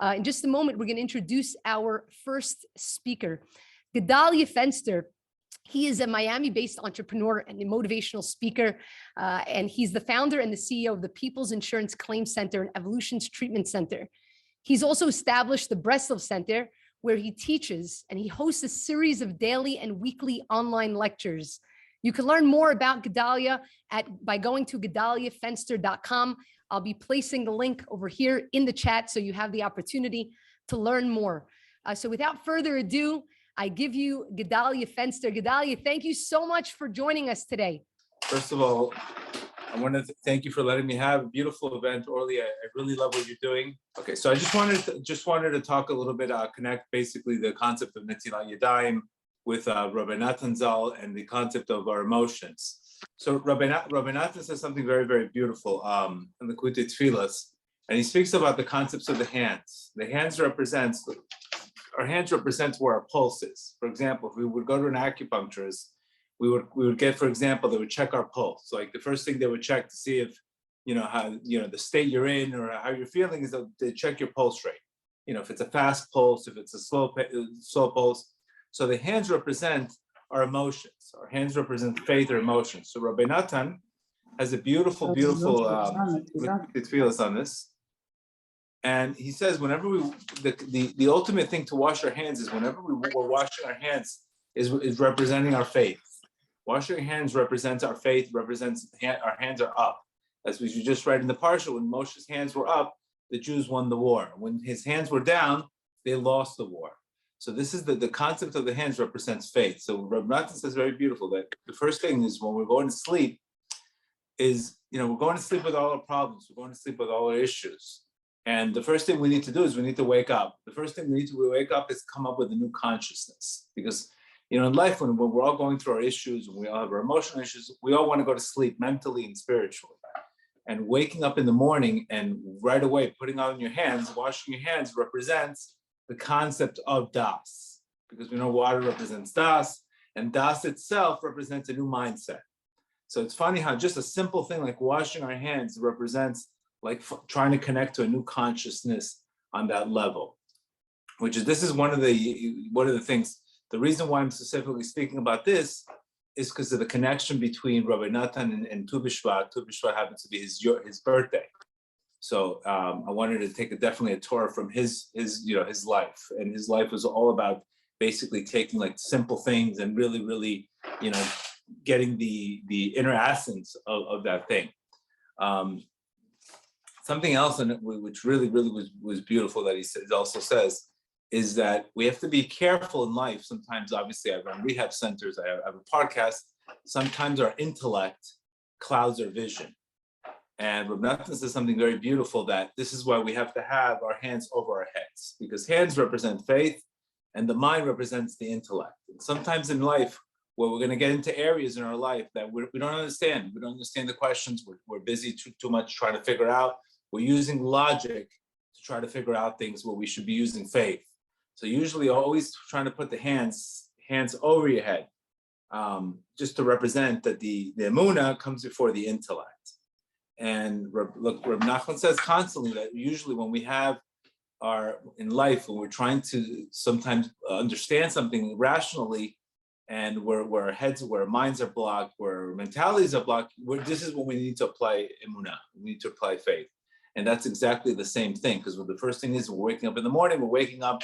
In just a moment, we're going to introduce our first speaker, Gedale Fenster. He is a Miami-based entrepreneur and a motivational speaker, and he's the founder and the CEO of the People's Insurance Claim Center and Evolutions Treatment Center. He's also established the Breslov Center, where he teaches and he hosts a series of daily and weekly online lectures. You can learn more about Gedale by going to gedalefenster.com. I'll be placing the link over here in the chat so you have the opportunity to learn more. So without further ado, I give you Gedale Fenster. Gedale, thank you so much for joining us today. First of all, I want to thank you for letting me have a beautiful event, Orly. I really love what you're doing. Okay, so I just wanted to talk a little bit, connect basically the concept of Netilat Yadayim with Rabbi Natan Zal and the concept of our emotions. So Rabbi Natan says something very, very beautiful in the Kutei Tfilas, and he speaks about the concepts of the hands. The hands represents where our pulse is. For example, if we would go to an acupuncturist, we would get, for example, they would check our pulse. So like the first thing they would check to see if, how, the state you're in or how you're feeling is they check your pulse rate. If it's a fast pulse, if it's a slow pulse. So the hands represent our emotions. Our hands represent faith or emotions. So Rabbi Natan has a beautiful tefillas on this. And he says, whenever the ultimate thing to wash our hands is whenever we're washing our hands is representing our faith. Washing our hands represents our faith, represents our hands are up. As we just read in the Parsha, when Moshe's hands were up, the Jews won the war. When his hands were down, they lost the war. So this is the concept of the hands represents faith. So Rabbi Natan says very beautiful that the first thing is when we're going to sleep is, we're going to sleep with all our problems. We're going to sleep with all our issues. And the first thing we need to do is we need to wake up. The first thing we need to wake up is come up with a new consciousness. Because, in life, when we're all going through our issues and we all have our emotional issues, we all want to go to sleep mentally and spiritually. And waking up in the morning and right away putting on your hands, washing your hands represents the concept of das, because we know water represents das, and das itself represents a new mindset. So it's funny how just a simple thing like washing our hands represents like trying to connect to a new consciousness on that level, this is one of the things. The reason why I'm specifically speaking about this is because of the connection between Rabbi Natan and Tu B'Shvat. Tu B'Shvat happens to be his birthday. So I wanted to take definitely a Torah from his life, and his life was all about basically taking like simple things and really, really, getting the inner essence of that thing. Something else which really, really was beautiful that he also says is that we have to be careful in life. Sometimes, obviously, I run rehab centers, I have a podcast. Sometimes our intellect clouds our vision. And Rabbi Natan says something very beautiful, that this is why we have to have our hands over our heads, because hands represent faith and the mind represents the intellect. And sometimes in life, where we're going to get into areas in our life that we don't understand. We don't understand the questions. We're busy too much trying to figure out. We're using logic to try to figure out things where we should be using faith. So usually always trying to put the hands over your head, just to represent that the emunah comes before the intellect. And look, Reb Nachman says constantly that usually when we have in life, when we're trying to sometimes understand something rationally, and where our minds are blocked, where our mentalities are blocked, this is when we need to apply emunah. We need to apply faith. And that's exactly the same thing, because the first thing is we're waking up in the morning, we're waking up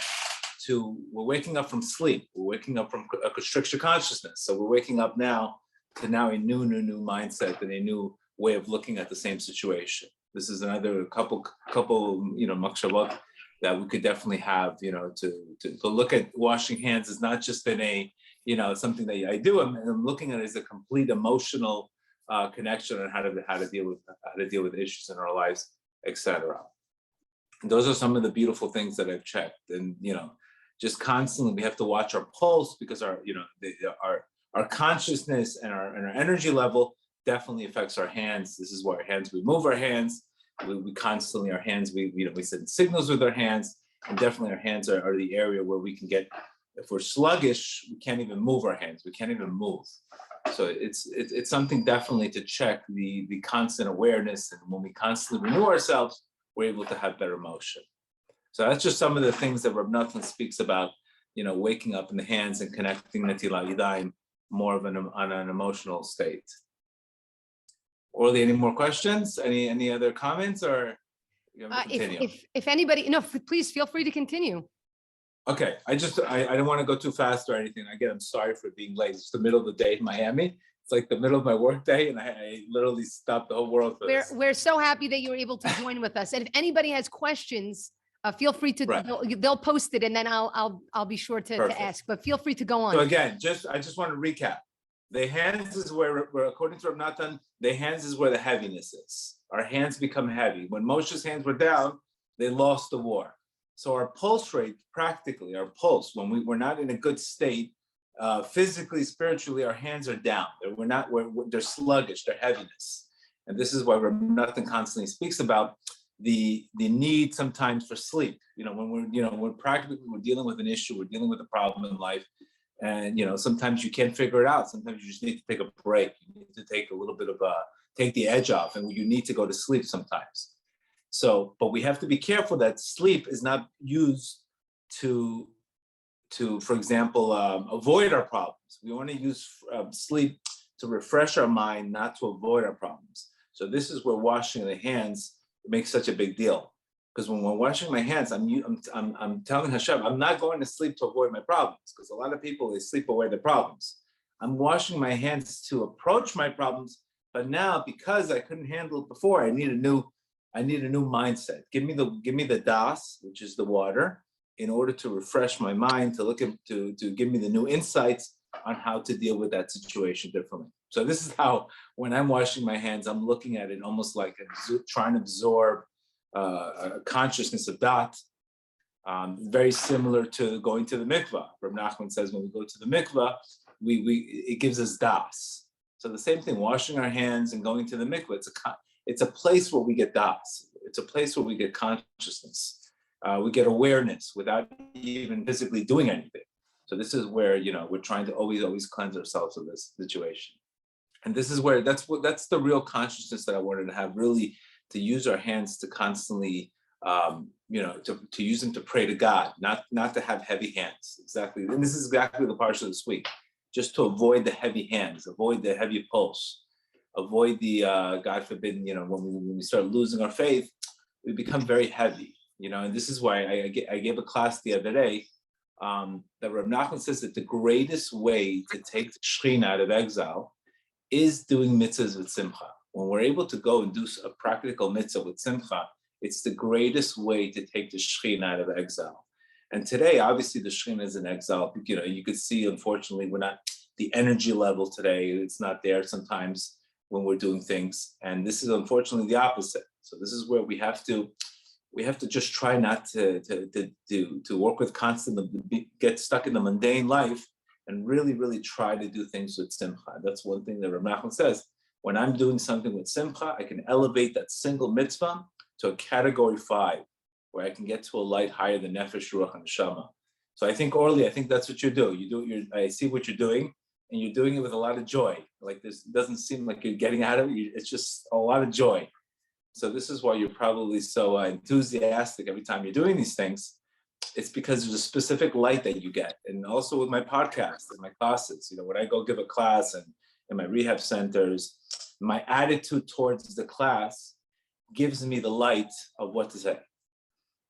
from sleep, we're waking up from a constricted consciousness. So we're waking up now to a new mindset and a new way of looking at the same situation. This is another couple makshavot that we could definitely have, to look at washing hands is not just in a, something that I do. I'm looking at it as a complete emotional connection on how to deal with issues in our lives, etc. Those are some of the beautiful things that I've checked, and just constantly we have to watch our pulse, because our consciousness and our energy level definitely affects our hands. This is why we move our hands. We constantly, our hands, we send signals with our hands, and definitely our hands are the area where we can get, if we're sluggish, we can't even move our hands. We can't even move. So it's something definitely to check the constant awareness, and when we constantly renew ourselves, we're able to have better motion. So that's just some of the things that Reb Nathan speaks about, waking up in the hands and connecting Netilat Yadayim more of on an emotional state. Orly, any more questions? Any other comments, or you want me to continue? If anybody, no, please feel free to continue. Okay, I don't want to go too fast or anything. Again, I'm sorry for being late. It's the middle of the day in Miami. It's like the middle of my work day, and I literally stopped the whole world for this. We're so happy that you were able to join with us. And if anybody has questions, feel free to, Right. they'll post it, and then I'll be sure to ask, but feel free to go on. So again, I just want to recap. The hands is where according to Reb Nathan, the hands is where the heaviness is. Our hands become heavy. When Moshe's hands were down, they lost the war. So our pulse rate, practically, our pulse, when we're not in a good state, physically, spiritually, our hands are down. They're sluggish, they're heaviness. And this is why Reb Nathan constantly speaks about the need sometimes for sleep. When we're practically, we're dealing with an issue, we're dealing with a problem in life. And, sometimes you can't figure it out. Sometimes you just need to take a break. You need to take a little bit of take the edge off, and you need to go to sleep sometimes. So, but we have to be careful that sleep is not used to, for example, avoid our problems. We want to use sleep to refresh our mind, not to avoid our problems. So this is where washing the hands makes such a big deal. Because when we're washing my hands, I'm telling Hashem, I'm not going to sleep to avoid my problems. Because a lot of people, they sleep away their problems. I'm washing my hands to approach my problems, but now because I couldn't handle it before, I need a new mindset. Give me the das, which is the water, in order to refresh my mind, to give me the new insights on how to deal with that situation differently. So this is how, when I'm washing my hands, I'm looking at it almost like trying to absorb a consciousness of dat, very similar to going to the mikvah. Reb Nachman says when we go to the mikvah, it gives us das. So the same thing, washing our hands and going to the mikvah, it's a place where we get das. It's a place where we get consciousness. We get awareness without even physically doing anything. So this is where, we're trying to always cleanse ourselves of this situation. And this is where, that's the real consciousness that I wanted to have, really, to use our hands to constantly, to use them to pray to God, not to have heavy hands. Exactly. And this is exactly the parsha this week, just to avoid the heavy hands, avoid the heavy pulse, avoid the, God forbid, when we start losing our faith, we become very heavy, and this is why I gave a class the other day, that Reb Nachman says that the greatest way to take the Shekhinah out of exile is doing mitzvahs with simcha. When we're able to go and do a practical mitzvah with simcha, it's the greatest way to take the Shekhinah out of exile. And today, obviously, the Shekhinah is in exile. You could see, unfortunately, the energy level today, it's not there sometimes when we're doing things. And this is unfortunately the opposite. So this is where we have to just try not to work with constantly, get stuck in the mundane life, and really, really try to do things with simcha. That's one thing that Reb Nachman says. When I'm doing something with simcha, I can elevate that single mitzvah to a category 5, where I can get to a light higher than nefesh, ruach, and neshama. So I think, Orly, that's what you do. I see what you're doing, and you're doing it with a lot of joy. Like this doesn't seem like you're getting out of it. It's just a lot of joy. So this is why you're probably so enthusiastic every time you're doing these things. It's because there's a specific light that you get. And also with my podcast and my classes, when I go give a class and in my rehab centers, my attitude towards the class gives me the light of what to say.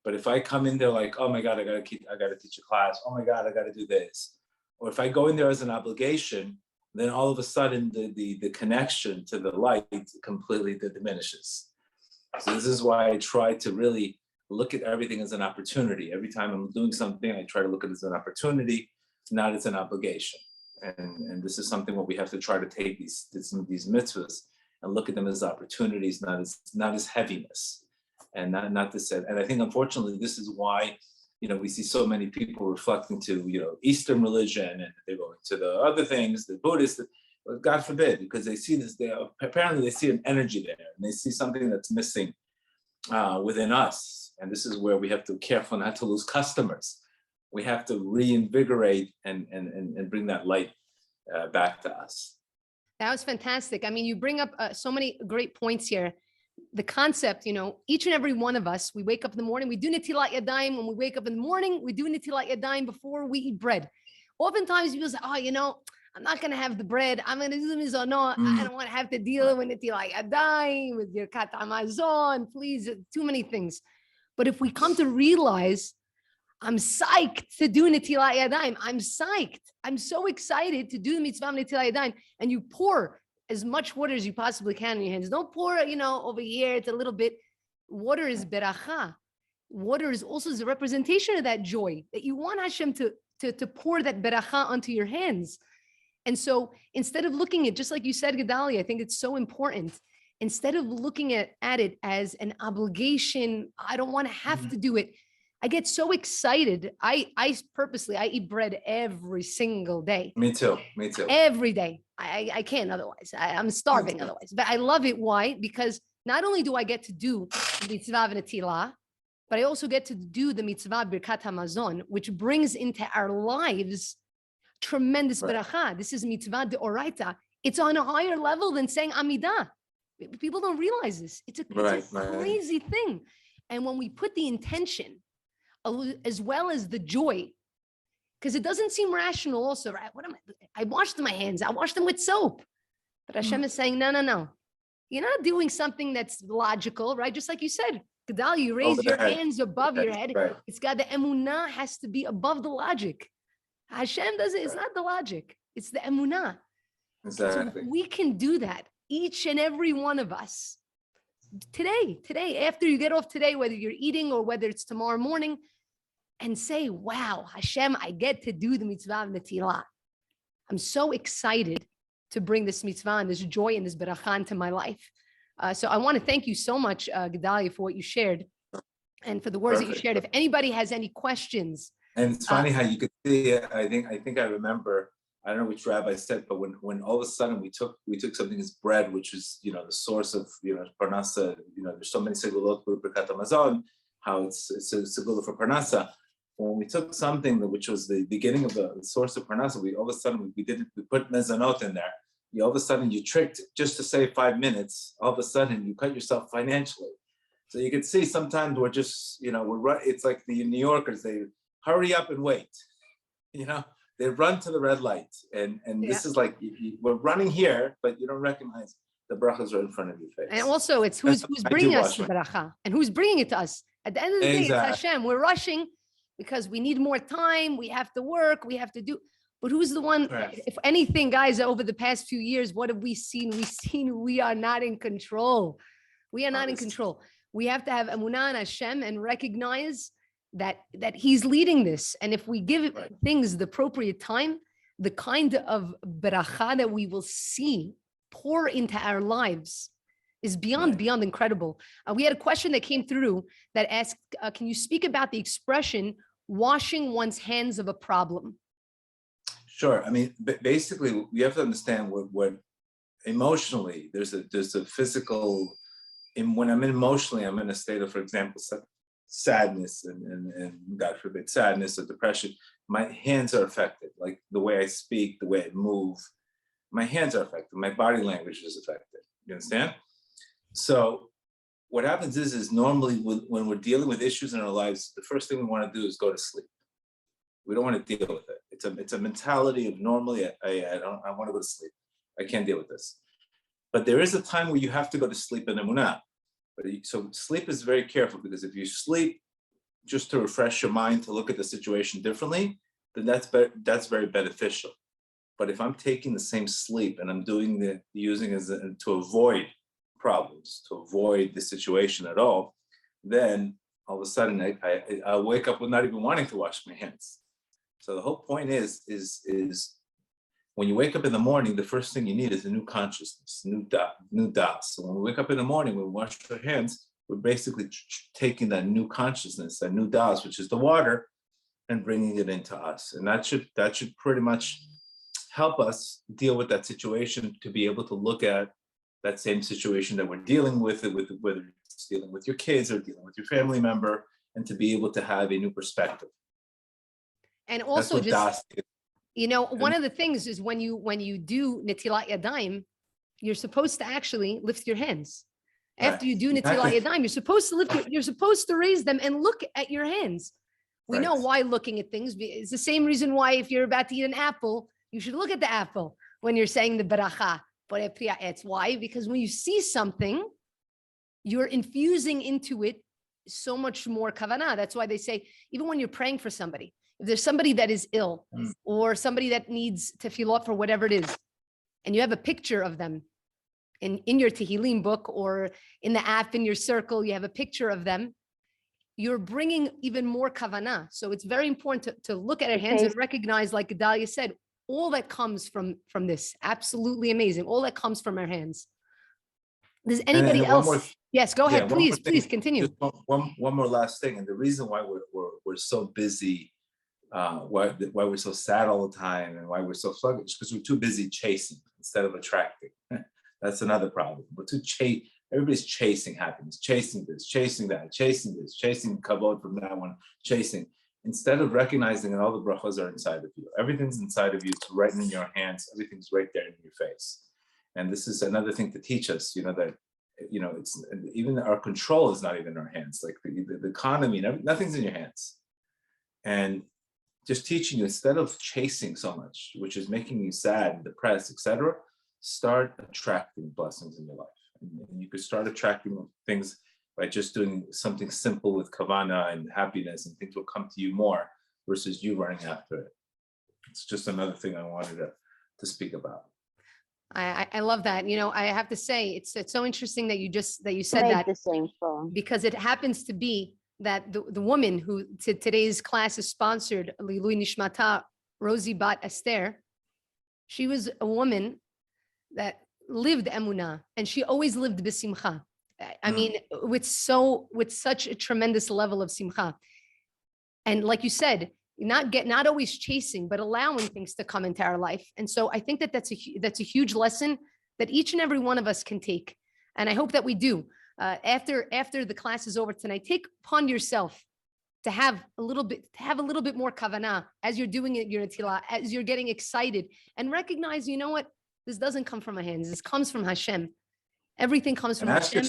But if I come in there like, oh my God, I gotta teach a class. Oh my God, I gotta do this. Or if I go in there as an obligation, then all of a sudden the connection to the light completely diminishes. So this is why I try to really look at everything as an opportunity. Every time I'm doing something, I try to look at it as an opportunity, not as an obligation. And this is something where we have to try to take these mitzvahs and look at them as opportunities, not as heaviness, and not this. And I think, unfortunately, this is why, we see so many people reflecting to, Eastern religion, and they're going to the other things, the Buddhist, God forbid, because they see this, apparently they see an energy there, and they see something that's missing within us. And this is where we have to be careful not to lose customers. We have to reinvigorate and bring that light back to us. That was fantastic. I mean, you bring up so many great points here. the concept, each and every one of us, we wake up in the morning, we do Netilat Yadayim. When we wake up in the morning, we do Netilat Yadayim before we eat bread. Oftentimes people say, I'm not going to have the bread. I'm going to do the mizonot. I don't want to have to deal with Netilat Yadayim, with your kat Amazon, please, too many things. But if we come to realize, I'm psyched to do Netilat Yadayim. I'm psyched. I'm so excited to do the Mitzvah of Netilat Yadayim. And you pour as much water as you possibly can in your hands. Don't pour, over here. It's a little bit. Water is beracha. Water is also a representation of that joy that you want Hashem to pour that beracha onto your hands. And so instead of looking at, just like you said, Gedale, I think it's so important. Instead of looking at it as an obligation, I don't want to have to do it. I get so excited. I eat bread every single day. Me too. Every day. I can't otherwise. I'm starving otherwise. But I love it. Why? Because not only do I get to do the Mitzvah of Netilat, but I also get to do the Mitzvah Birkat HaMazon, which brings into our lives tremendous beracha. This is Mitzvah Deoraita. It's on a higher level than saying Amidah. People don't realize this. It's a crazy thing. And when we put the intention, as well as the joy, because it doesn't seem rational also, right? I washed my hands. I washed them with soap. But Hashem is saying, no. You're not doing something that's logical, right? Just like you said, Gedale, you raise your hands above your head. Right. It's got the emunah has to be above the logic. Hashem doesn't, it's not the logic. It's the emunah. Exactly. So we can do that, each and every one of us. Today, after you get off today, whether you're eating or whether it's tomorrow morning, and say, wow, Hashem, I get to do the Mitzvah of Netilat. I'm so excited to bring this mitzvah and this joy and this beracha into my life. So I want to thank you so much, Gedale, for what you shared and for the words that you shared. If anybody has any questions. And it's funny how you could see it. I think I remember, I don't know which rabbi said, but when all of a sudden we took something as bread, which is, the source of, parnasa, there's so many segulot for Birkat HaMazon, how it's a segula for parnasa. When we took something which was the beginning of the source of parnasa, we all of a sudden we put mezanot in there. All of a sudden you tricked just to save 5 minutes. All of a sudden you cut yourself financially. So you can see sometimes we're just, it's like the New Yorkers, they hurry up and wait. They run to the red light, and this is like we're running here, but you don't recognize the brachas are in front of your face. And also, it's who's bringing us the bracha and who's bringing it to us. At the end of the day, it's Hashem. We're rushing because we need more time. We have to work. We have to do. But who's the one? Right. If anything, guys, over the past few years, what have we seen? We've seen we are not in control. We are not in control. We have to have emunah in Hashem and recognize that He's leading this. And if we give things the appropriate time, the kind of beracha that we will see pour into our lives is beyond incredible. We had a question that came through that asked, can you speak about the expression washing one's hands of a problem? Sure. I mean, basically, you have to understand what emotionally, there's a physical, when I'm emotionally, I'm in a state of, for example, sadness and God forbid, sadness or depression. My hands are affected, like the way I speak, the way I move. My hands are affected. My body language is affected. You understand? So what happens is normally when we're dealing with issues in our lives, the first thing we want to do is go to sleep. We don't want to deal with it. It's a mentality of normally I want to go to sleep. I can't deal with this. But there is a time where you have to go to sleep in emunah. So sleep is very careful, because if you sleep just to refresh your mind, to look at the situation differently, then that's very beneficial. But if I'm taking the same sleep and I'm using it to avoid problems, to avoid the situation at all, then all of a sudden I'll wake up with not even wanting to wash my hands. So the whole point is when you wake up in the morning, the first thing you need is a new consciousness, new das. So when we wake up in the morning, we wash our hands, we're basically taking that new consciousness, that new das, which is the water, and bringing it into us. And that should pretty much help us deal with that situation, to be able to look at that same situation that we're dealing with whether it's dealing with your kids or dealing with your family member, and to be able to have a new perspective. And also just, one of the things is when you do Netilat Yadayim, you're supposed to actually lift your hands. After you do Netilat Yadayim, you're supposed to raise them and look at your hands. We know why looking at things. It's the same reason why if you're about to eat an apple, you should look at the apple when you're saying the beracha. It's why? Because when you see something, you're infusing into it so much more kavanah. That's why they say, even when you're praying for somebody, if there's somebody that is ill or somebody that needs tefillah for whatever it is, and you have a picture of them in your Tehillim book or in the app in your circle, you have a picture of them, you're bringing even more kavanah. So it's very important to look at our hands and recognize, like Gedale said, all that comes from this. Absolutely amazing. All that comes from our hands. Does anybody else? Yes, go ahead. Please continue. One more last thing. And the reason why we're so busy, why we're so sad all the time and why we're so sluggish, because we're too busy chasing instead of attracting. That's another problem. We're too everybody's chasing happiness, chasing this, chasing that, chasing this, chasing kavod from that one, chasing. Instead of recognizing that all the brachas are inside of you. Everything's inside of you. It's right in your hands. Everything's right there in your face. And this is another thing to teach us, that, it's even our control is not even in our hands. Like the economy, nothing's in your hands. And just teaching you, instead of chasing so much, which is making you sad, depressed, etc., start attracting blessings in your life. And you could start attracting things by just doing something simple with kavana and happiness, and things will come to you more versus you running after it. It's just another thing I wanted to speak about. I love that. I have to say, it's so interesting that you said that, the same phone. because it happens to be that the woman who today's class is sponsored, Lilui Nishmata, Rosie Bat Esther, she was a woman that lived emunah, and she always lived b'simcha. I mean, with such a tremendous level of simcha. And like you said, not always chasing, but allowing things to come into our life. And so I think that's a huge lesson that each and every one of us can take. And I hope that we do. After the class is over tonight, take upon yourself to have a little bit more kavanah as you're doing it, your Netilah, as you're getting excited, and recognize, what? This doesn't come from my hands. This comes from Hashem. Everything comes from Hashem.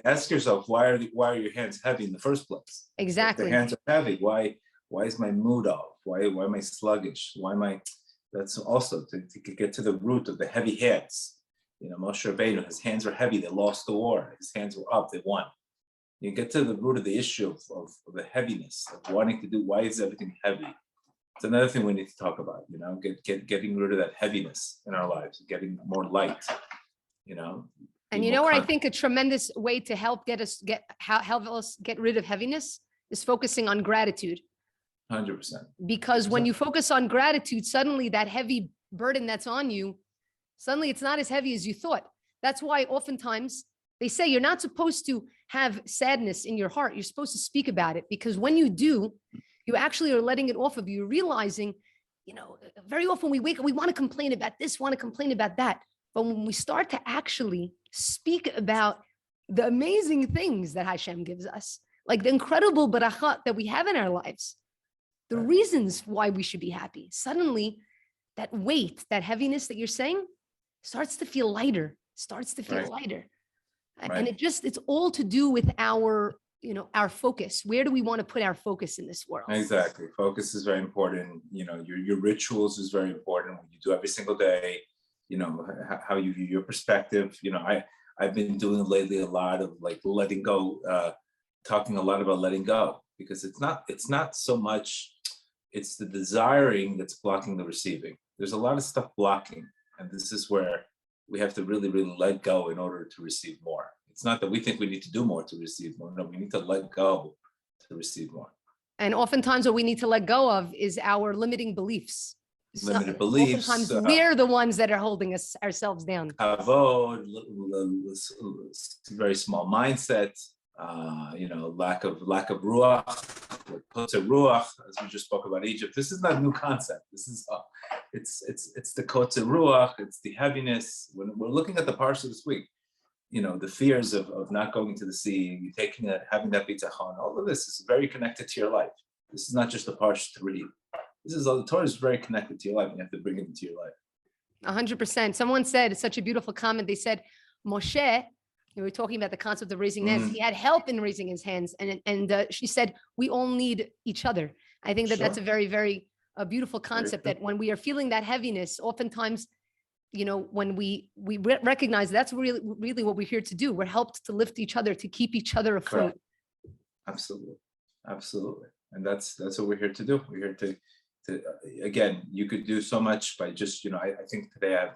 Ask yourself, why are your hands heavy in the first place? Exactly. If the hands are heavy. Why is my mood off? Why am I sluggish? That's also to get to the root of the heavy hands. Moshe Rabbeinu, his hands were heavy. They lost the war. His hands were up. They won. You get to the root of the issue of the heaviness of wanting to do. Why is everything heavy? It's another thing we need to talk about. Getting rid of that heaviness in our lives, getting more light. And where I think a tremendous way to help us get rid of heaviness is focusing on gratitude. 100%. Because when you focus on gratitude, suddenly that heavy burden that's on you, suddenly it's not as heavy as you thought. That's why oftentimes they say you're not supposed to have sadness in your heart. You're supposed to speak about it, because when you do, you actually are letting it off of you, realizing, very often we wake up, we want to complain about this, want to complain about that. But when we start to actually speak about the amazing things that Hashem gives us, like the incredible barachat that we have in our lives, the reasons why we should be happy, suddenly that weight, that heaviness that you're saying starts to feel lighter, Right. And it's all to do with our focus. Where do we want to put our focus in this world? Exactly. Focus is very important. Your rituals is very important. What you do every single day, how you view your perspective. I've been doing lately a lot of like letting go, talking a lot about letting go, because it's not so much, it's the desiring that's blocking the receiving. There's a lot of stuff blocking. And this is where we have to really, really let go in order to receive more. It's not that we think we need to do more to receive more. No, we need to let go to receive more. And oftentimes what we need to let go of is our limiting beliefs. Limited beliefs. Oftentimes we're the ones that are holding ourselves down. Kavod, very small mindset, lack of ruach, kotzer ruach, as we just spoke about Egypt. This is not a new concept. This is it's the kotzer ruach, it's the heaviness. When we're looking at the parsha this week, the fears of not going to the sea, having that bitachon, all of this is very connected to your life. This is not just a parsha to read. The Torah is very connected to your life, and you have to bring it into your life. 100%. Someone said, it's such a beautiful comment. They said, Moshe We were talking about the concept of raising hands. Mm. He had help in raising his hands, and she said we all need each other. I think that that's a very, very beautiful concept. That when we are feeling that heaviness, oftentimes, when we recognize that's really what we're here to do. We're helped to lift each other, to keep each other afloat. Correct. Absolutely, and that's what we're here to do. We're here to again, you could do so much by just, I think today I have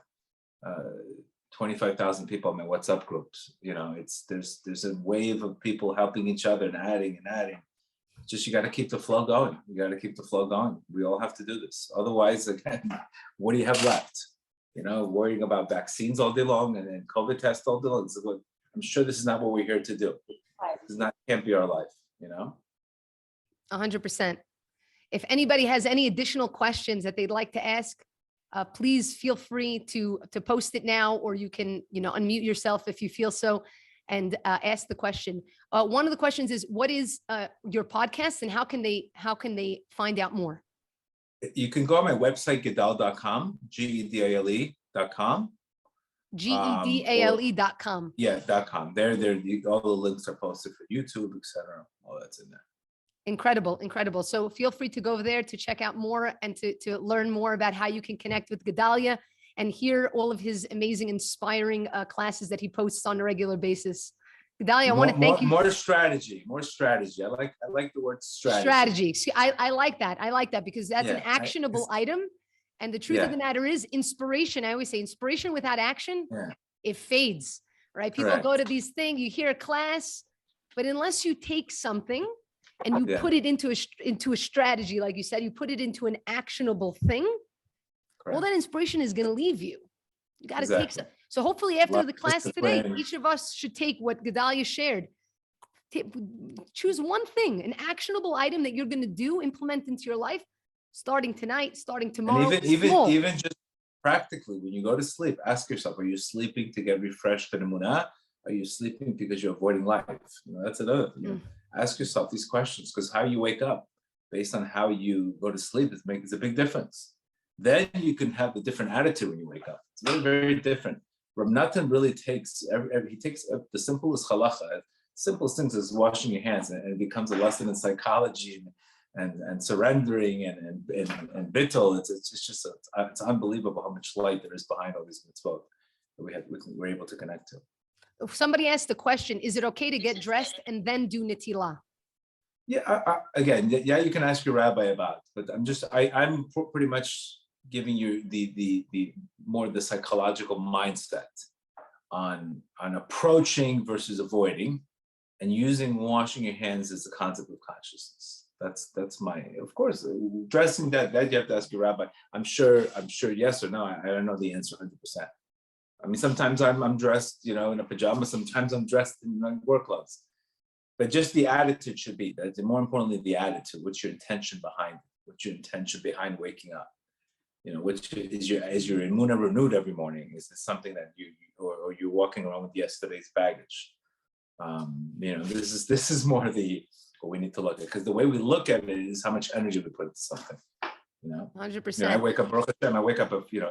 25,000 people in my WhatsApp groups. There's a wave of people helping each other and adding. Just, you got to keep the flow going. We all have to do this. Otherwise, again, what do you have left? Worrying about vaccines all day long and then COVID tests all day long. I'm sure this is not what we're here to do. This can't be our life, 100%. If anybody has any additional questions that they'd like to ask, please feel free to post it now, or you can, unmute yourself if you feel so, and ask the question. One of the questions is, what is your podcast, and how can they find out more? You can go on my website, gedale.com, Gedale.com. Gedale.com. Yeah, .com. There, all the links are posted for YouTube, etc. All that's in there. Incredible. So feel free to go over there to check out more and to learn more about how you can connect with Gedale and hear all of his amazing, inspiring classes that he posts on a regular basis. Gedale, I want to thank you. More strategy. I like the word strategy. See, I like that because that's an actionable item. And the truth of the matter is, inspiration, I always say, inspiration without action, it fades, right? People go to these things, you hear a class, but unless you take something and you put it into a strategy, like you said, you put it into an actionable thing, all that inspiration is going to leave you. You got to take some. So hopefully after the class today, each of us should take what Gedale shared. Choose one thing, an actionable item that you're going to do, implement into your life, starting tonight, starting tomorrow. And even just practically, when you go to sleep, ask yourself, are you sleeping to get refreshed and emunah? Are you sleeping because you're avoiding life? That's another thing. Ask yourself these questions, because how you wake up based on how you go to sleep is a big difference. Then you can have a different attitude when you wake up. It's very, very different. Reb Natan really takes, he takes the simplest halacha, simplest things is washing your hands, and it becomes a lesson in psychology and surrendering and bittul. It's unbelievable how much light there is behind all these mitzvot that we're able to connect to. If somebody asked the question, is it okay to get dressed and then do Netilah? Yeah, again, you can ask your rabbi about it, but I'm pretty much giving you the more the psychological mindset on approaching versus avoiding, and using washing your hands as the concept of consciousness. That's my, of course, dressing that you have to ask your rabbi. I'm sure yes or no. I don't know the answer 100%. I mean, sometimes I'm dressed, in a pajama. Sometimes I'm dressed in work clothes. But just the attitude should be that. More importantly, the attitude. What's your intention behind it? What's your intention behind waking up? Which is your emunah renewed every morning? Is this something that or you're walking around with yesterday's baggage? This is more what we need to look at, because the way we look at it is how much energy we put into something. 100%. I wake up, Baruch Hashem,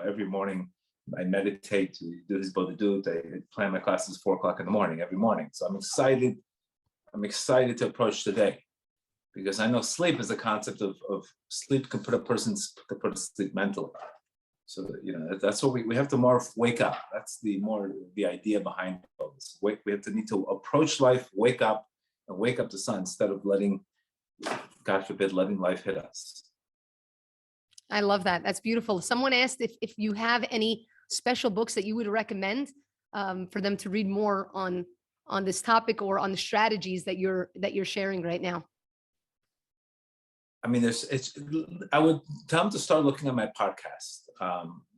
every morning. I meditate, do his bodhidut. I plan my classes 4 o'clock in the morning every morning. So I'm excited to approach the day, because I know sleep is a concept of sleep can put a person to sleep mentally. So that's what we have to more wake up. That's the idea behind all this. We need to approach life, wake up, and wake up the sun instead of letting, God forbid, letting life hit us. I love that. That's beautiful. Someone asked if you have any special books that you would recommend for them to read more on this topic, or on the strategies that you're sharing right now. I mean, I would tell them to start looking at my podcast.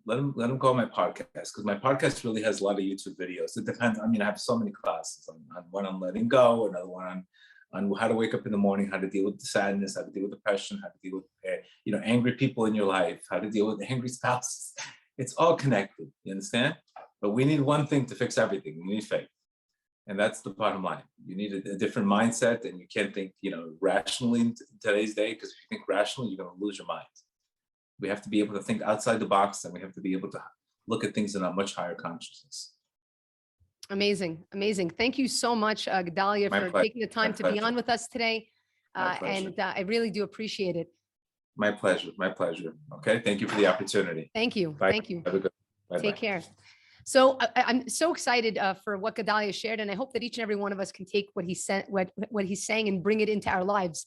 Let them go on my podcast, because my podcast really has a lot of YouTube videos. It depends. I mean, I have so many classes. On one on letting go, another one on how to wake up in the morning, how to deal with the sadness, how to deal with depression, how to deal with angry people in your life, how to deal with angry spouses. It's all connected. You understand? But we need one thing to fix everything. We need faith. And that's the bottom line. You need a different mindset, and you can't think, rationally in today's day, because if you think rationally, you're going to lose your mind. We have to be able to think outside the box, and we have to be able to look at things in a much higher consciousness. Amazing. Amazing. Thank you so much, Gedale, My for pleasure. taking the time My to be pleasure. on with us today. My pleasure. And I really do appreciate it. My pleasure. My pleasure. Okay. Thank you for the opportunity. Thank you. Bye. Thank you. Have a good. Bye. Take care. So I'm so excited for what Gedale shared, and I hope that each and every one of us can take what he said, what he's saying, and bring it into our lives.